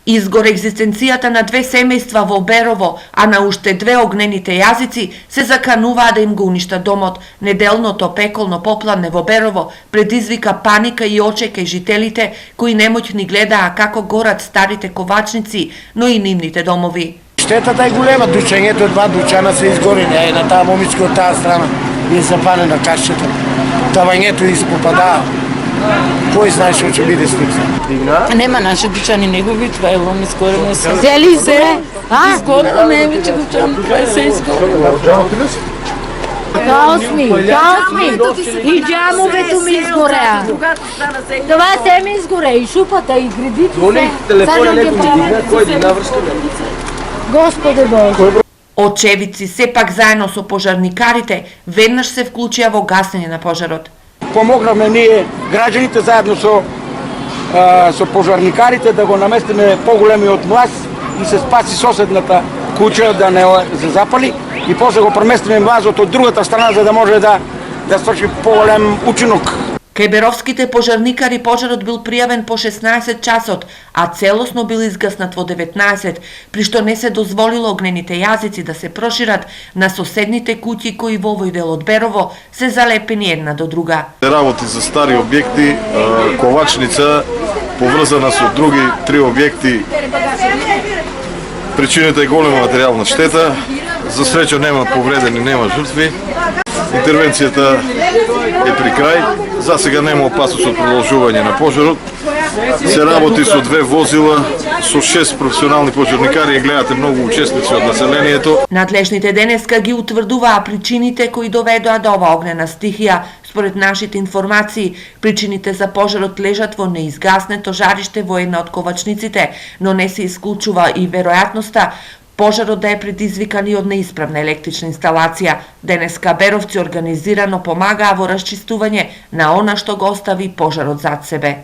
Изгор екзистенцијата на две семејства во Берово, а на уште две огнените јазици се закануваа да им го уништа домот. Неделното пеколно попладне во Берово предизвика паника и очека и жителите кои немоќни гледаа како горат старите ковачници, но и нивните домови. Штетата е голема, дучањето, два дучана се изгорени, а и на таа момичка од таа страна е запалена кашчето. Тавањето испопадаа. Кој знае што ќе биде слика? Нема наши дучани, негови, това е лом изгорено се. Зели изгоре? Изгорено не е вече дучани, това е се изгорено. Хаос ми. И джамовето ми изгореа. Това се ми изгоре, и шупата, и гредите се. Телефона некој ми дигна, кој дигна врска? Господе Боже. Очевици сепак заедно со пожарникарите веднаш се вклучија во гасење на пожарот. Помогнавме ние граѓаните заедно со пожарникарите да го наместиме поголемиот млаз и се спаси соседната куќа да не се запали и после го преместиме млазот од другата страна за да може да сврши поголем учинок. Кај беровските пожарникари пожарот бил пријавен по 16 часот, а целосно бил изгаснат во 19, при што не се дозволило огнените јазици да се прошират на соседните куќи кои во овој дел од Берово се залепени една до друга. Работи за стари објекти, ковачница поврзана со други три објекти. Причината е голема материјална штета. За среќа нема повредени, нема жртви. Интервенцијата е при крај. За сега нема опасност од продолжување на пожарот. Се работи со две возила, со 6 професионални пожарникари и гледате многу учесници од населението. Надлежните денеска ги утврдуваа причините кои доведоа до оваа огнена стихија. Според нашите информации, причините за пожарот лежат во неизгаснето жариште во една од ковачниците, но не се исклучува и веројатноста пожарот да е предизвикан и од неисправна електрична инсталација. Денеска беровци организирано помагаа во расчистување на она што го остави пожарот зад себе.